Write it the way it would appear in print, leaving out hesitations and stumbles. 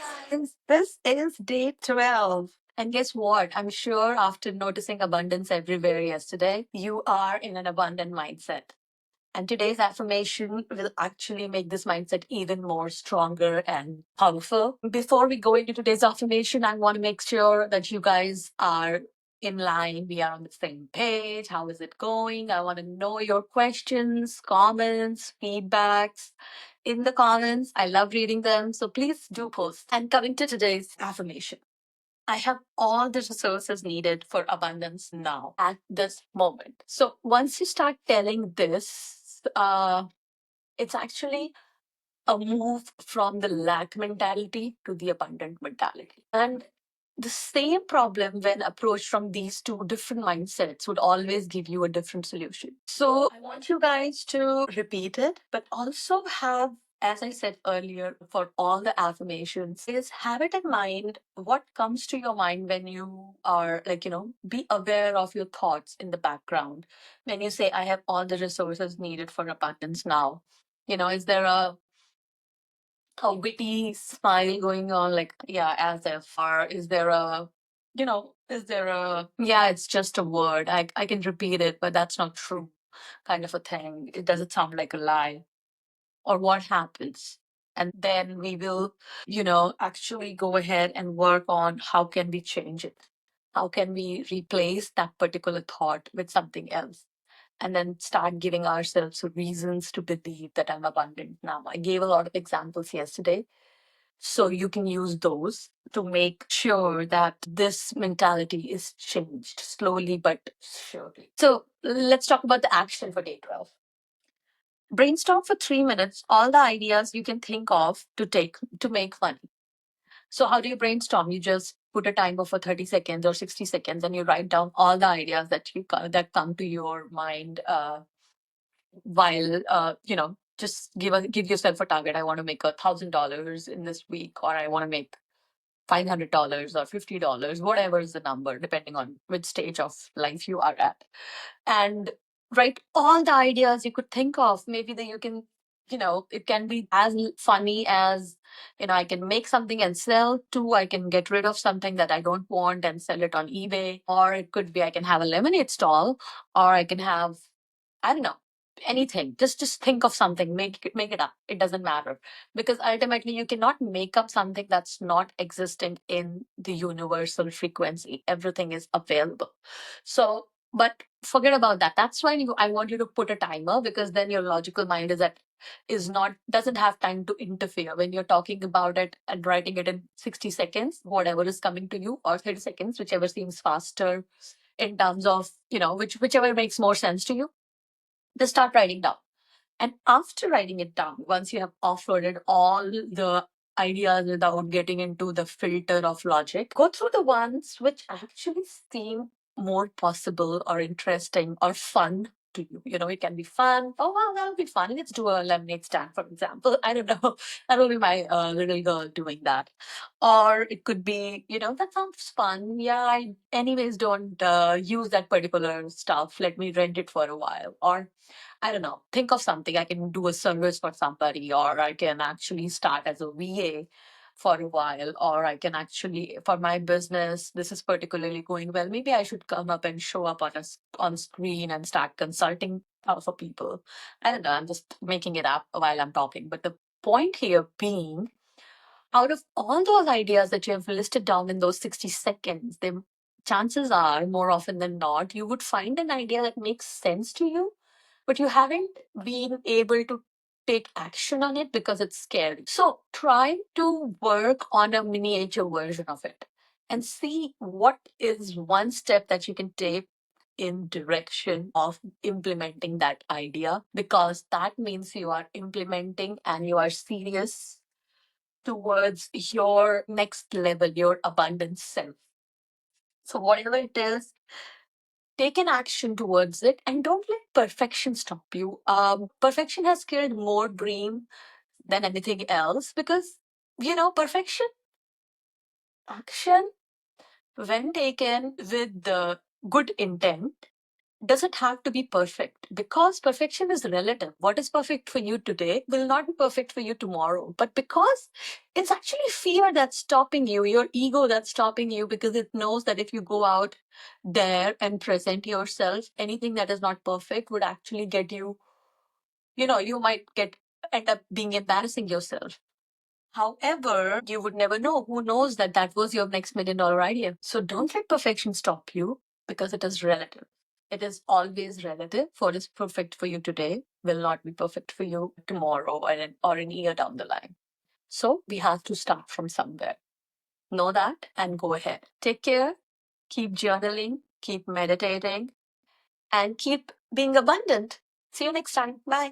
guys, this is day 12. And guess what? I'm sure after noticing abundance everywhere yesterday, you are in an abundant mindset. And today's affirmation will actually make this mindset even more stronger and powerful. Before we go into today's affirmation, I want to make sure that you guys are in line. We are on the same page. How is it going? I want to know your questions, comments, feedbacks in the comments. I love reading them. So please do post. And coming to today's affirmation. I have all the resources needed for abundance now at this moment. So once you start telling this, it's actually a move from the lack mentality to the abundant mentality. And the same problem, when approached from these two different mindsets, would always give you a different solution. So I want you guys to repeat it, but also have, as I said earlier, for all the affirmations, is have it in mind what comes to your mind when you are like, be aware of your thoughts in the background. When you say, I have all the resources needed for abundance now, is there a witty smile going on, like, yeah, as if, or is there yeah, it's just a word. I can repeat it, but that's not true kind of a thing. It doesn't sound like a lie. Or what happens? And then we will, actually go ahead and work on how can we change it? How can we replace that particular thought with something else? And then start giving ourselves reasons to believe that I'm abundant now. I gave a lot of examples yesterday. So you can use those to make sure that this mentality is changed slowly but surely. So let's talk about the action for day 12. Brainstorm for 3 minutes all the ideas you can think of to make money. So how do you brainstorm? You just put a timer for 30 seconds or 60 seconds and you write down all the ideas that come to your mind while just give yourself a target. I want to make $1,000 in this week, or I want to make $500 or $50, whatever is the number, depending on which stage of life you are at. And write all the ideas you could think of. Maybe that you can, it can be as funny as, I can make something and sell. Two, I can get rid of something that I don't want and sell it on eBay. Or it could be I can have a lemonade stall, or I can have, I don't know, anything. Just think of something, make it up. It doesn't matter, because ultimately you cannot make up something that's not existent in the universal frequency. Everything is available. So, but forget about that. That's why I want you to put a timer, because then your logical mind is not doesn't have time to interfere when you're talking about it and writing it in 60 seconds, whatever is coming to you, or 30 seconds, whichever seems faster in terms of, whichever makes more sense to you. Just start writing down. And after writing it down, once you have offloaded all the ideas without getting into the filter of logic, go through the ones which actually seem more possible or interesting or fun to you. It can be fun. Oh, well, that'll be fun. Let's do a lemonade stand, for example. I don't know. That'll be my little girl doing that. Or it could be, that sounds fun. Yeah, I anyways don't use that particular stuff. Let me rent it for a while. Or I don't know, think of something. I can do a service for somebody, or I can actually start as a VA for a while, or I can actually, for my business, this is particularly going well. Maybe I should come up and show up on screen and start consulting for people. I don't know. I'm just making it up while I'm talking. But the point here being, out of all those ideas that you have listed down in those 60 seconds, the chances are, more often than not, you would find an idea that makes sense to you, but you haven't been able to take action on it because it's scary. So try to work on a miniature version of it and see what is one step that you can take in direction of implementing that idea, because that means you are implementing and you are serious towards your next level, your abundant self. So whatever it is, take an action towards it and don't let perfection stop you. Perfection has killed more dream than anything else, because, perfection, action, when taken with the good intent, doesn't have to be perfect, because perfection is relative. What is perfect for you today will not be perfect for you tomorrow. But because it's actually fear that's stopping you, your ego that's stopping you, because it knows that if you go out there and present yourself, anything that is not perfect would actually get you, you might end up being embarrassing yourself. However, you would never know. Who knows that that was your next $1 million idea? So don't let perfection stop you, because it is relative. It is always relative. What is perfect for you today will not be perfect for you tomorrow or an year down the line. So we have to start from somewhere. Know that and go ahead. Take care. Keep journaling, keep meditating, and keep being abundant. See you next time. Bye.